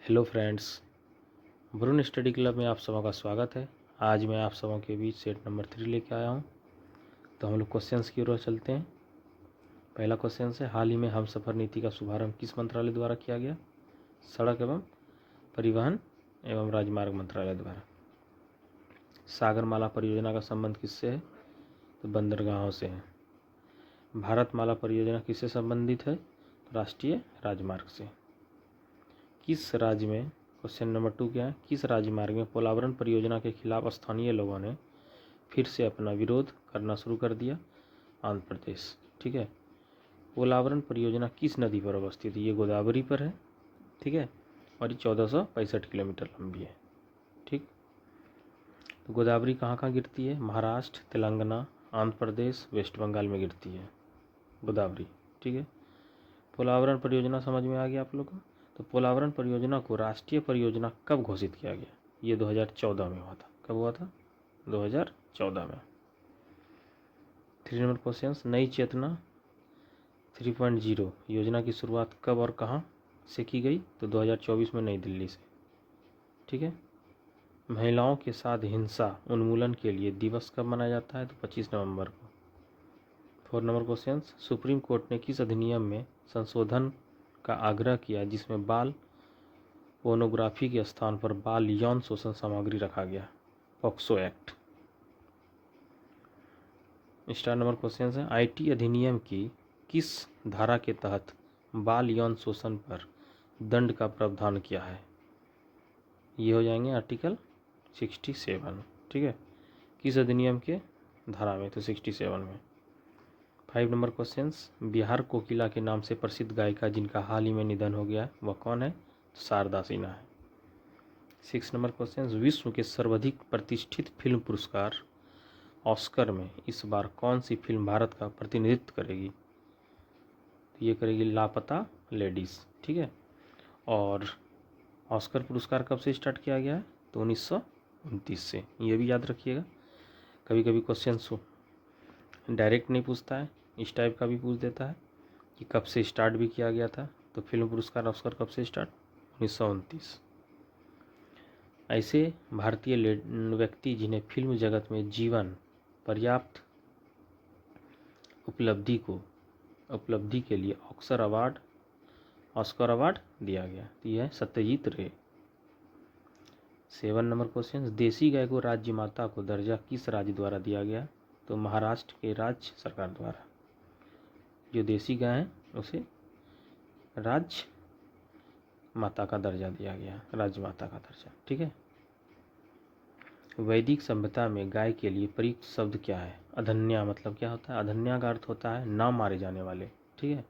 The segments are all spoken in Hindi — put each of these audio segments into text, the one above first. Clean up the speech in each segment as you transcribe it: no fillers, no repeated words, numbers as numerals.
Hello friends, Varun study club में आप सबों का स्वागत है। आज मैं आप सबों के बीच सेट नंबर 3 लेके आया हूँ। तो हम लोग क्वेश्चंस की ओर चलते हैं। पहला क्वेश्चन है, हाल ही में हमसफ़र नीति का शुभारंभ किस मंत्रालय द्वारा किया गया? सड़क एवं परिवहन एवं राजमार्ग मंत्रालय द्वारा। सागरमाला परियोजना का संबंध किससे है? तो बंदरगाहों से है। भारतमाला परियोजना किससे संबंधित है? तो राष्ट्रीय राजमार्ग से। किस राज्य में, क्वेश्चन नंबर 2 क्या है, किस राजमार्ग में पोलावरण परियोजना के खिलाफ स्थानीय लोगों ने फिर से अपना विरोध करना शुरू कर दिया? आंध्र प्रदेश। ठीक है। पोलावरण परियोजना किस नदी पर अवस्थित है? ये गोदावरी पर है। ठीक है। और ये 1465 किलोमीटर लंबी है। ठीक। तो गोदावरी कहाँ कहाँ गिरती है? महाराष्ट्र, तेलंगाना, आंध्र प्रदेश, वेस्ट बंगाल में गिरती है गोदावरी। ठीक है। पोलावरण परियोजना समझ में आ गया आप लोग को? तो पोलावरण परियोजना को राष्ट्रीय परियोजना कब घोषित किया गया? ये 2014 में हुआ था। कब हुआ था? 2014 में। 3 नंबर क्वेश्चन, नई चेतना 3.0 योजना की शुरुआत कब और कहाँ से की गई? तो 2024 में नई दिल्ली से। ठीक है। महिलाओं के साथ हिंसा उन्मूलन के लिए दिवस कब मनाया जाता है? तो 25 नवंबर को। 4 नंबर क्वेश्चन, सुप्रीम कोर्ट ने किस अधिनियम में संशोधन का आग्रह किया जिसमें बाल पोर्नोग्राफी के स्थान पर बाल यौन शोषण सामग्री रखा गया? POCSO act. Star number question है, आईटी अधिनियम की किस धारा के तहत बाल यौन शोषण पर दंड का प्रावधान किया है? ये हो जाएंगे आर्टिकल 67। ठीक है। किस अधिनियम के धारा में? तो 67 में। 5 नंबर क्वेश्चन, बिहार कोकिला के नाम से प्रसिद्ध गायिका जिनका हाल ही में निधन हो गया वह कौन है? तो शारदा सिन्हा है। 6 नंबर क्वेश्चन, विश्व के सर्वाधिक प्रतिष्ठित फिल्म पुरस्कार ऑस्कर में इस बार कौन सी फिल्म भारत का प्रतिनिधित्व करेगी? तो ये करेगी लापता लेडीज़। ठीक है। और ऑस्कर पुरस्कार कब से स्टार्ट किया गया है? तो 1929 से। ये भी याद रखिएगा। कभी कभी क्वेश्चन डायरेक्ट नहीं पूछता है, इस टाइप का भी पूछ देता है कि कब से स्टार्ट भी किया गया था। तो फिल्म पुरस्कार ऑस्कर कब से स्टार्ट? 1929। ऐसे भारतीय व्यक्ति जिन्हें फिल्म जगत में जीवन पर्याप्त उपलब्धि के लिए ऑस्कर अवार्ड दिया गया। तो यह है सत्यजीत रे। 7 नंबर क्वेश्चन, देसी गाय को राज्य माता को दर्जा किस राज्य द्वारा दिया गया? तो महाराष्ट्र के राज्य सरकार द्वारा। जो देसी गाय है उसे राज्य माता का दर्जा दिया गया, राज्य माता का दर्जा। ठीक है। वैदिक सभ्यता में गाय के लिए प्रयुक्त शब्द क्या है? अधन्या। मतलब क्या होता है? अधन्या का अर्थ होता है ना मारे जाने वाले। ठीक है।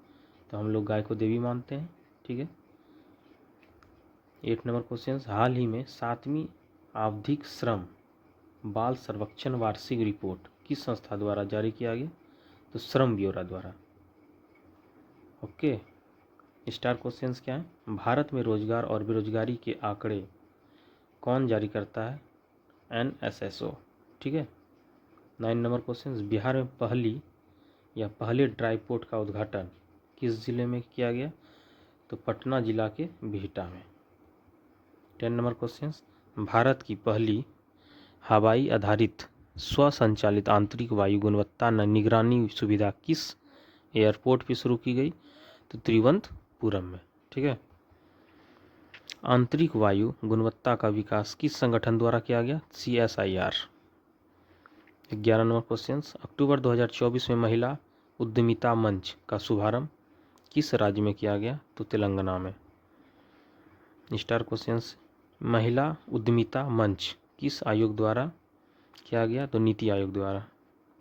तो हम लोग गाय को देवी मानते हैं। ठीक है। 8 नंबर क्वेश्चन, हाल ही में 7वीं आवधिक श्रम बाल सर्वेक्षण वार्षिक रिपोर्ट किस संस्था द्वारा जारी किया गया? तो श्रम ब्यूरो द्वारा। ओके। स्टार क्वेश्चंस क्या है? भारत में रोजगार और बेरोजगारी के आंकड़े कौन जारी करता है? NSSO। ठीक है। 9 नंबर क्वेश्चन, बिहार में पहले ड्राई पोर्ट का उद्घाटन किस जिले में किया गया? तो पटना जिला के बिहटा में। 10 नंबर क्वेश्चन, भारत की पहली हवाई आधारित स्वसंचालित आंतरिक वायु गुणवत्ता निगरानी सुविधा किस एयरपोर्ट पर शुरू की गई? तो त्रिवंतपुरम में। ठीक है। आंतरिक वायु गुणवत्ता का विकास किस संगठन द्वारा किया गया? CSIR। 11 नंबर क्वेश्चन, अक्टूबर 2024 में महिला उद्यमिता मंच का शुभारंभ किस राज्य में किया गया? तो तेलंगाना में। स्टार क्वेश्चंस, महिला उद्यमिता मंच किस आयोग द्वारा किया गया? तो नीति आयोग द्वारा।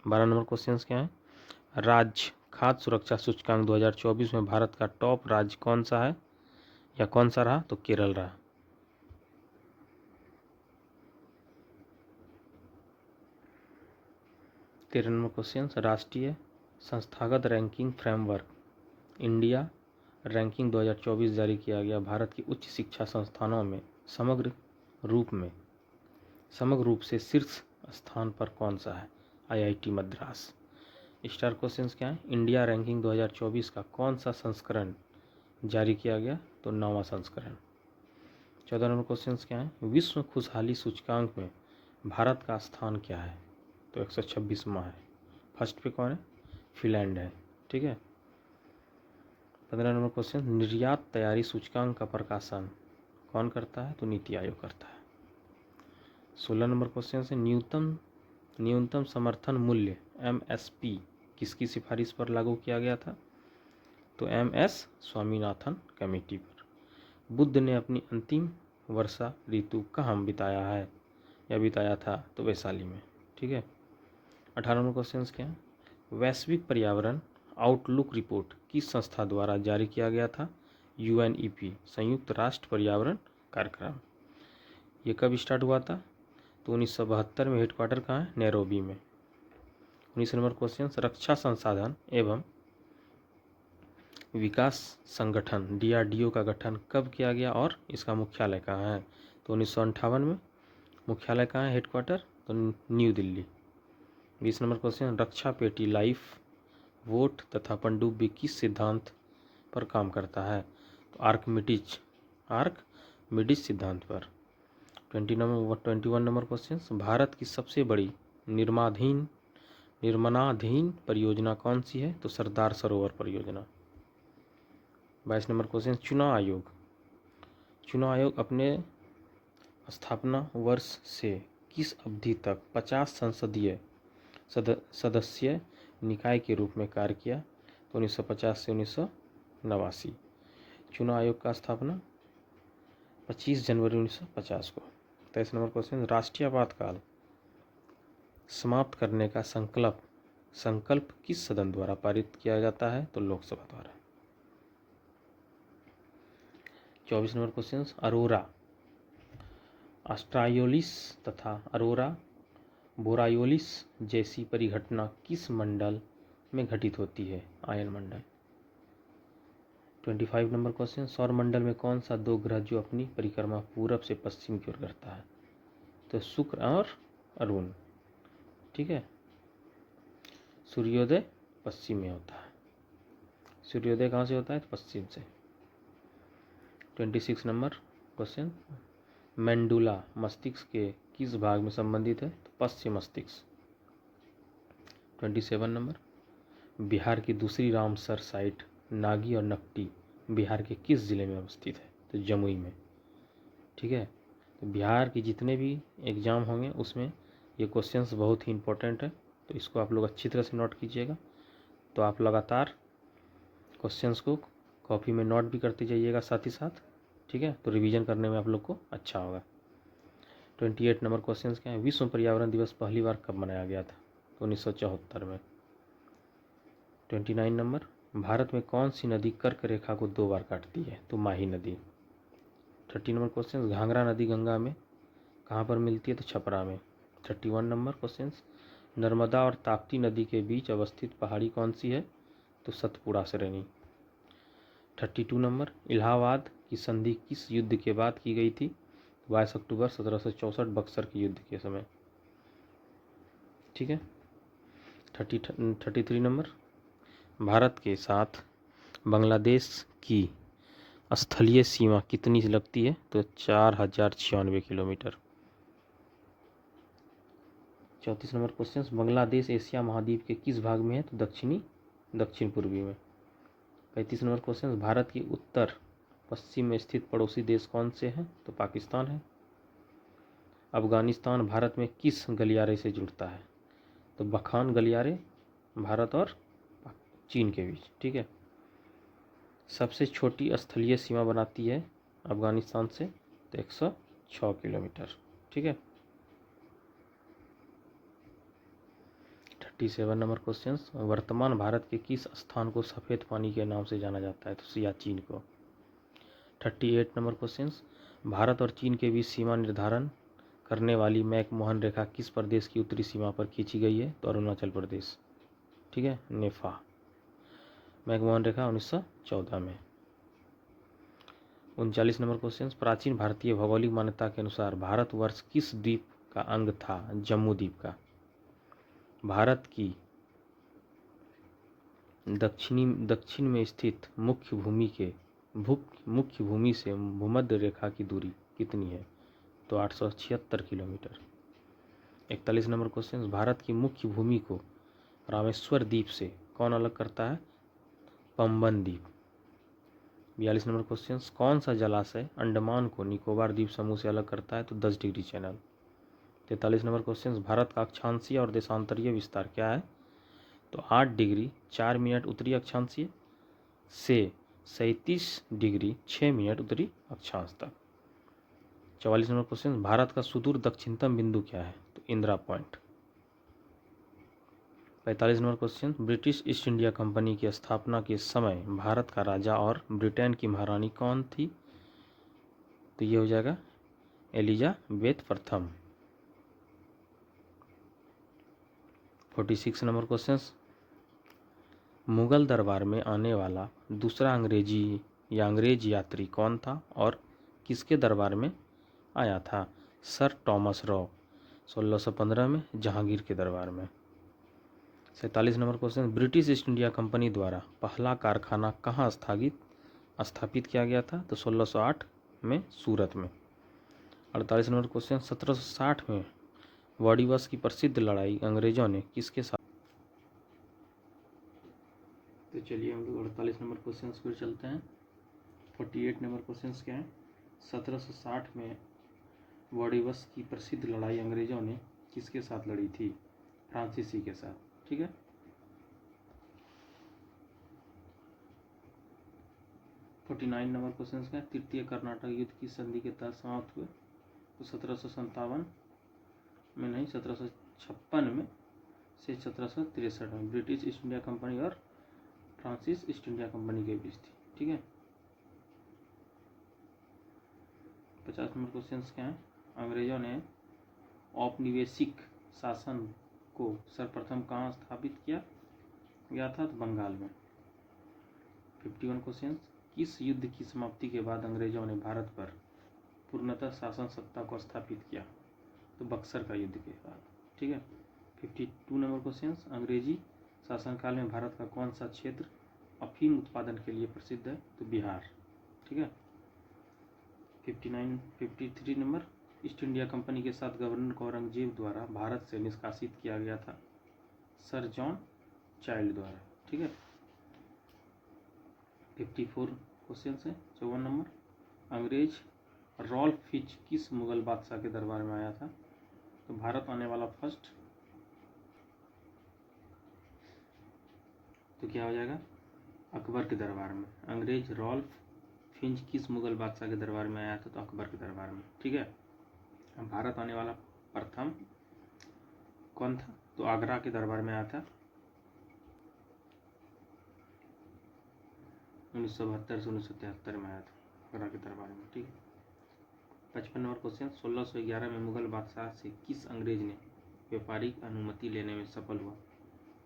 12 नंबर क्वेश्चंस क्या है? राज्य खाद्य सुरक्षा सूचकांक 2024 में भारत का टॉप राज्य कौन सा है या कौन सा रहा? तो केरल रहा। तेरह नंबर क्वेश्चन, राष्ट्रीय संस्थागत रैंकिंग फ्रेमवर्क इंडिया रैंकिंग 2024 जारी किया गया। भारत की उच्च शिक्षा संस्थानों में समग्र रूप से शीर्ष स्थान पर कौन सा है? IIT मद्रास। स्टार क्वेश्चंस क्या है? इंडिया रैंकिंग 2024 का कौन सा संस्करण जारी किया गया? तो 9वां संस्करण। 14 नंबर क्वेश्चन क्या है, विश्व खुशहाली सूचकांक में भारत का स्थान क्या है? तो 126वां है। फर्स्ट पे कौन है? फिनलैंड है। ठीक है। 15 नंबर क्वेश्चन, निर्यात तैयारी सूचकांक का प्रकाशन कौन करता है? तो नीति आयोग करता है। 16 नंबर क्वेश्चन से न्यूनतम समर्थन मूल्य MSP किसकी सिफारिश पर लागू किया गया था? तो MS स्वामीनाथन कमेटी पर। बुद्ध ने अपनी अंतिम वर्षा ऋतु कहाँ बिताया है या बिताया था? तो वैशाली में। ठीक है। 18 नंबर क्वेश्चन क्या है, वैश्विक पर्यावरण आउटलुक रिपोर्ट किस संस्था द्वारा जारी किया गया था? UNEP संयुक्त राष्ट्र पर्यावरण कार्यक्रम। ये कब स्टार्ट हुआ था? तो 1972 में। हेडक्वार्टर कहाँ है? नैरोबी में। 19 नंबर क्वेश्चन, रक्षा संसाधन एवं विकास संगठन DRDO का गठन कब किया गया और इसका मुख्यालय कहाँ है? तो 1958 में। मुख्यालय कहाँ है? हेडक्वार्टर तो न्यू दिल्ली। 20 नंबर क्वेश्चन, रक्षा पेटी लाइफ वोट तथा पनडुब्बी किस सिद्धांत पर काम करता है? तो आर्कमिडीज सिद्धांत पर। 21 नंबर क्वेश्चन, भारत की सबसे बड़ी निर्माणाधीन परियोजना कौन सी है? तो सरदार सरोवर परियोजना। 22 नंबर क्वेश्चन, चुनाव आयोग अपने स्थापना वर्ष से किस अवधि तक 50 संसदीय सदस्य निकाय के रूप में कार्य किया? तो 1950 से 1989। चुनाव आयोग का स्थापना 25 जनवरी 1950 को। 23 नंबर क्वेश्चन, राष्ट्रीय आपातकाल समाप्त करने का संकल्प किस सदन द्वारा पारित किया जाता है? तो लोकसभा द्वारा। 24 नंबर क्वेश्चन, अरोरा ऑस्ट्रायोलिस तथा अरोरा बोरायोलिस जैसी परिघटना किस मंडल में घटित होती है? आयन मंडल। 25 नंबर क्वेश्चन, सौर मंडल में कौन सा दो ग्रह जो अपनी परिक्रमा पूरब से पश्चिम की ओर करता है? तो शुक्र और अरुण। ठीक है। सूर्योदय पश्चिम में होता है। सूर्योदय कहाँ से होता है? तो पश्चिम से। 26 नंबर क्वेश्चन, मेंडुला मस्तिष्क के किस भाग में संबंधित है? तो पश्चिम मस्तिष्क। 27 नंबर, बिहार की दूसरी रामसर साइट नागी और नकटी बिहार के किस जिले में अवस्थित है? तो जमुई में। ठीक है। तो बिहार के जितने भी एग्जाम होंगे उसमें ये क्वेश्चंस बहुत ही इंपॉर्टेंट है, तो इसको आप लोग अच्छी तरह से नोट कीजिएगा। तो आप लगातार क्वेश्चंस को कॉपी में नोट भी करते जाइएगा साथ ही साथ। ठीक है। तो रिवीजन करने में आप लोग को अच्छा होगा। 28 नंबर क्वेश्चन क्या है, विश्व पर्यावरण दिवस पहली बार कब मनाया गया था? तो 1974 में। 29 नंबर, भारत में कौन सी नदी कर्क रेखा को 2 बार काटती है? तो माही नदी। 30 नंबर क्वेश्चन, घाघरा नदी गंगा में कहाँ पर मिलती है? तो छपरा में। 31 नंबर क्वेश्चन, नर्मदा और ताप्ती नदी के बीच अवस्थित पहाड़ी कौन सी है? तो सतपुड़ा श्रेणी। 32 नंबर, इलाहाबाद की संधि किस युद्ध के बाद की गई थी? 22 अक्टूबर 1764 बक्सर के युद्ध के समय। ठीक है। 33 नंबर, भारत के साथ बांग्लादेश की स्थलीय सीमा कितनी लगती है? तो 4096 kilometre. 34 number question, Bangladesh Asia महाद्वीप के किस भाग में है? तो दक्षिण पूर्वी में। 35 नंबर क्वेश्चन, भारत की उत्तर पश्चिम में स्थित पड़ोसी देश कौन से हैं? तो पाकिस्तान है। अफगानिस्तान भारत में किस गलियारे से जुड़ता है? तो बखान गलियारे भारत और चीन के बीच। ठीक है। सबसे छोटी स्थलीय सीमा बनाती है अफगानिस्तान से तो 106 किलोमीटर। ठीक है। 37 नंबर क्वेश्चन, वर्तमान भारत के किस स्थान को सफ़ेद पानी के नाम से जाना जाता है? तो सियाचिन को। 38 नंबर क्वेश्चन, भारत और चीन के बीच सीमा निर्धारण करने वाली मैकमोहन रेखा किस प्रदेश की उत्तरी सीमा पर खींची गई है? तो अरुणाचल प्रदेश। ठीक है। नेफा मैकमोहन रेखा 1914 में। 39 नंबर क्वेश्चन, प्राचीन भारतीय भौगोलिक मान्यता के अनुसार भारतवर्ष किस द्वीप का अंग था? जम्मू द्वीप का। भारत की दक्षिण में स्थित मुख्य भूमि के मुख्य भूमि से भूमध्य रेखा की दूरी कितनी है? तो 876 किलोमीटर। 41 नंबर क्वेश्चन, भारत की मुख्य भूमि को रामेश्वर द्वीप से कौन अलग करता है? पंबन द्वीप। 42 नंबर क्वेश्चन, कौन सा जलाशय अंडमान को निकोबार द्वीप समूह से अलग करता है? तो 10 degree channel. 43 number question, Bharat का अक्षांशीय और देशांतरीय विस्तार क्या है? तो 8 डिग्री 4 मिनट उत्तरी अक्षांशीय से 37 डिग्री 6 मिनट उत्तरी अक्षांश तक। 44 नंबर क्वेश्चन, भारत का सुदूर दक्षिणतम बिंदु क्या है? तो Indira point. 45 number question, British east India company की स्थापना के समय भारत का राजा और ब्रिटेन की महारानी कौन थी? तो ये हो जाएगा एलिजाबेथ प्रथम। 46 नंबर क्वेश्चन, मुगल दरबार में आने वाला दूसरा अंग्रेज यात्री कौन था और किसके दरबार में आया था? सर टॉमस रॉ 1615 में जहांगीर के दरबार में। 47 number question, British east India company द्वारा पहला कारखाना कहाँ स्थापित किया गया था? तो 1608 में सूरत में। 48 नंबर क्वेश्चन, 1760 में वाड़ीवश की प्रसिद्ध लड़ाई अंग्रेजों ने किसके साथ? तो चलिए हम लोग 48 नंबर क्वेश्चन पर चलते हैं। 48 नंबर क्वेश्चन क्या है? 1760 में वाड़ीवश की प्रसिद्ध लड़ाई अंग्रेजों ने किसके साथ लड़ी थी? फ्रांसीसी के साथ। ठीक है। 49 नंबर क्वेश्चन क्या है? तृतीय कर्नाटक युद्ध की संधि के तहत समाप्त हुए? तो 1757 में नहीं, 1756 में से 1763 में ब्रिटिश ईस्ट इंडिया कंपनी और फ्रांसीस ईस्ट इंडिया कंपनी के बीच थी। ठीक है। 50 नंबर क्वेश्चन क्या है? अंग्रेजों ने औपनिवेशिक शासन को सर्वप्रथम कहाँ स्थापित किया गया था? तो बंगाल में। 51 क्वेश्चन, किस युद्ध की समाप्ति के बाद अंग्रेजों ने भारत पर पूर्णतः शासन सत्ता को स्थापित किया? तो बक्सर का युद्ध के बाद। ठीक है। 52 नंबर क्वेश्चन, अंग्रेजी शासनकाल में भारत का कौन सा क्षेत्र अफीम उत्पादन के लिए प्रसिद्ध है? तो बिहार। ठीक है। 53 नंबर, ईस्ट इंडिया कंपनी के साथ गवर्नर को औरंगजेब द्वारा भारत से निष्कासित किया गया था? सर जॉन चाइल्ड द्वारा। ठीक है। 54 क्वेश्चन है। 54 नंबर, अंग्रेज रॉल्फ फिच किस मुगल बादशाह के दरबार में आया था? तो भारत आने वाला फर्स्ट, तो क्या हो जाएगा? अकबर के दरबार में। अंग्रेज रॉल्फ फिंच किस मुगल बादशाह के दरबार में आया था? तो अकबर के दरबार में। ठीक है। भारत आने वाला प्रथम कौन था? तो आगरा के दरबार में आया था 1972 से 1973 में आया था आगरा के दरबार में। ठीक है। 55 नंबर क्वेश्चन, 1611 में मुगल बादशाह से किस अंग्रेज ने व्यापारिक अनुमति लेने में सफल हुआ?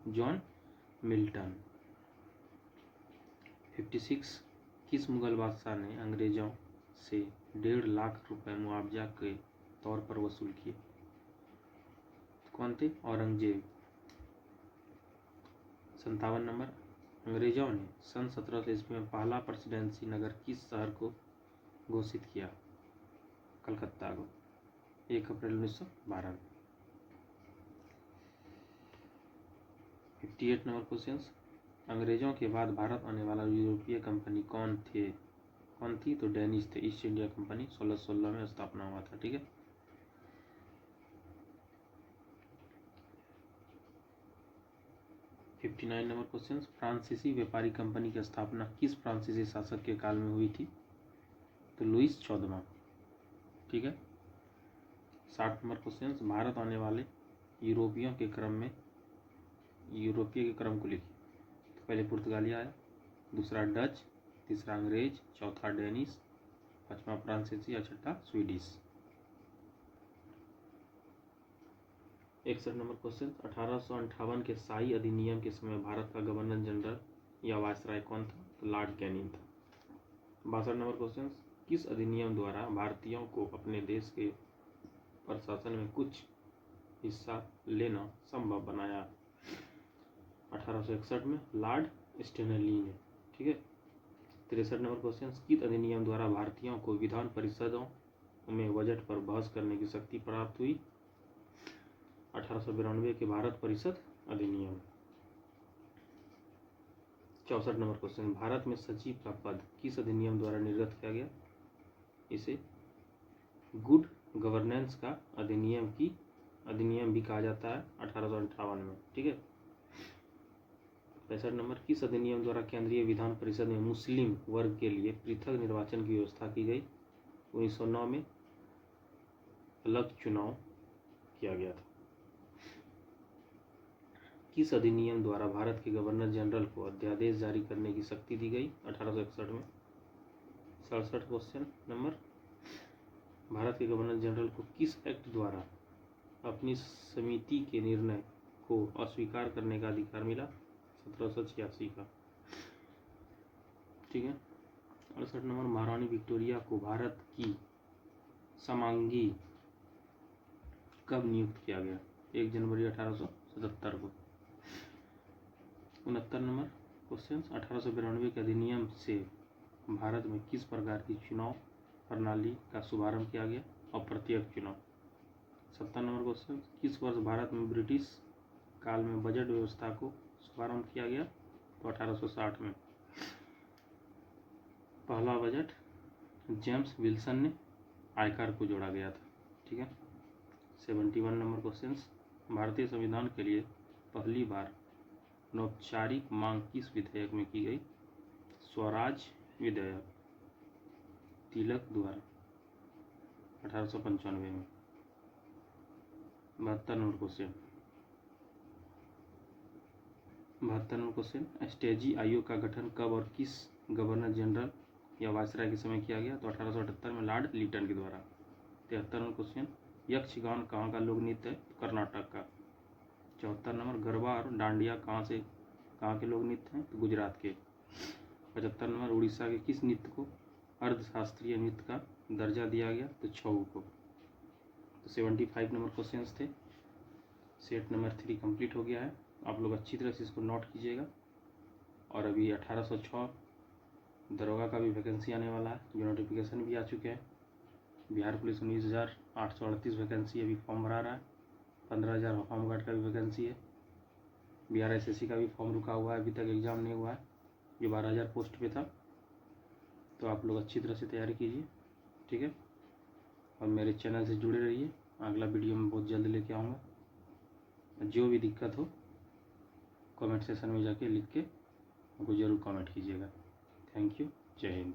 John Milton. 56, किस मुगल बादशाह ने अंग्रेजों से 1.5 लाख रुपए मुआवजा के तौर पर वसूल किए? कौन थे? औरंगजेब। 57 नंबर, अंग्रेजों ने सन 1700 ईस्वी में पहला प्रेसिडेंसी नगर किस शहर को घोषित किया? कलकत्ता को, 1 अप्रैल 1912 में। 58 नंबर क्वेश्चन, अंग्रेजों के बाद भारत आने वाला यूरोपीय कंपनी कौन थी? तो डेनिश थे। ईस्ट इंडिया कंपनी 1616 में स्थापना हुआ था। ठीक है। 59 नंबर क्वेश्चन, फ्रांसीसी व्यापारी कंपनी की स्थापना किस फ्रांसीसी शासक के काल में हुई थी? तो लुईस 14वां। ठीक है। 60 नंबर क्वेश्चन, भारत आने वाले यूरोपीय के क्रम को लिखिए। तो पहले पुर्तगाली आया, दूसरा डच, तीसरा अंग्रेज, चौथा डेनिश, पांचवा फ्रांसीसी और छठा स्वीडिश। 61 नंबर क्वेश्चन, 1858 के शाही अधिनियम के समय भारत का गवर्नर जनरल या वायसराय कौन था? तो लॉर्ड कैनिंग था। 62 नंबर क्वेश्चन, किस अधिनियम द्वारा भारतीयों को अपने देश के प्रशासन में कुछ हिस्सा लेना संभव बनाया? 1861 में लॉर्ड स्टैनली ने। ठीक है। 63 नंबर क्वेश्चन, किस अधिनियम द्वारा भारतीयों को विधान परिषदों में बजट पर बहस करने की शक्ति प्राप्त हुई? 1892 के भारत परिषद अधिनियम। 64 नंबर क्वेश्चन, भारत में सचिव का पद किस अधिनियम द्वारा निर्गत किया गया? इसे गुड गवर्नेंस का अधिनियम भी कहा जाता है 1858 में। ठीक है। 65 नंबर, किस अधिनियम द्वारा केंद्रीय विधान परिषद में मुस्लिम वर्ग के लिए पृथक निर्वाचन की व्यवस्था की गई? 1909 में अलग चुनाव किया गया था। किस अधिनियम द्वारा भारत के गवर्नर जनरल को अध्यादेश जारी करने की शक्ति दी गई? 1861 में। 67 क्वेश्चन नंबर, भारत के गवर्नर जनरल को किस एक्ट द्वारा अपनी समिति के निर्णय को अस्वीकार करने का अधिकार मिला? 1786 का। ठीक है। 68 नंबर, महारानी विक्टोरिया को भारत की समांगी कब नियुक्त किया गया? 1 जनवरी 1877 को। 69 नंबर क्वेश्चन, 1892 के अधिनियम से भारत में किस प्रकार की चुनाव प्रणाली का शुभारंभ किया गया? अप्रत्यक्ष चुनाव। 70 नंबर क्वेश्चन, किस वर्ष भारत में ब्रिटिश काल में बजट व्यवस्था को शुभारंभ किया गया? तो 1860 में। पहला बजट जेम्स विल्सन ने आयकर को जोड़ा गया था। ठीक है। 71 नंबर क्वेश्चन, भारतीय संविधान के लिए पहली बार अनौपचारिक मांग किस विधेयक में की गई? स्वराज विधेयक, तिलक द्वारा 1895 में। 72 नंबर क्वेश्चन, स्टेजी आयोग का गठन कब और किस गवर्नर जनरल या वायसराय के समय किया गया? तो 1878 में लॉर्ड लिटन के द्वारा। 73 नंबर क्वेश्चन, यक्षगान कहाँ का लोक नृत्य है? कर्नाटक का। 74 नंबर, गरबा और डांडिया कहाँ के लोक नृत्य हैं? तो गुजरात के। 75 नंबर, उड़ीसा के किस नृत्य को अर्धशास्त्रीय नृत्य का दर्जा दिया गया? तो छऊ को। तो 75 नंबर क्वेश्चन थे। सेट नंबर 3 कंप्लीट हो गया है। आप लोग अच्छी तरह से इसको नोट कीजिएगा। और अभी 1806 दरोगा का भी वैकेंसी आने वाला है, जो नोटिफिकेशन भी आ चुके हैं। बिहार पुलिस 19,838 वैकेंसी अभी फॉर्म भरा रहा है। 15,000 होमगार्ड का भी वैकेंसी है। बिहार एसएससी का भी फॉर्म रुका हुआ है, अभी तक एग्ज़ाम नहीं हुआ है, जो 12,000 पोस्ट पे था। तो आप लोग अच्छी तरह से तैयारी कीजिए। ठीक है। और मेरे चैनल से जुड़े रहिए। अगला वीडियो में बहुत जल्द लेके आऊँगा। जो भी दिक्कत हो कमेंट सेक्शन में जाके लिख के मुझको ज़रूर कमेंट कीजिएगा। Thank you. जय हिंद।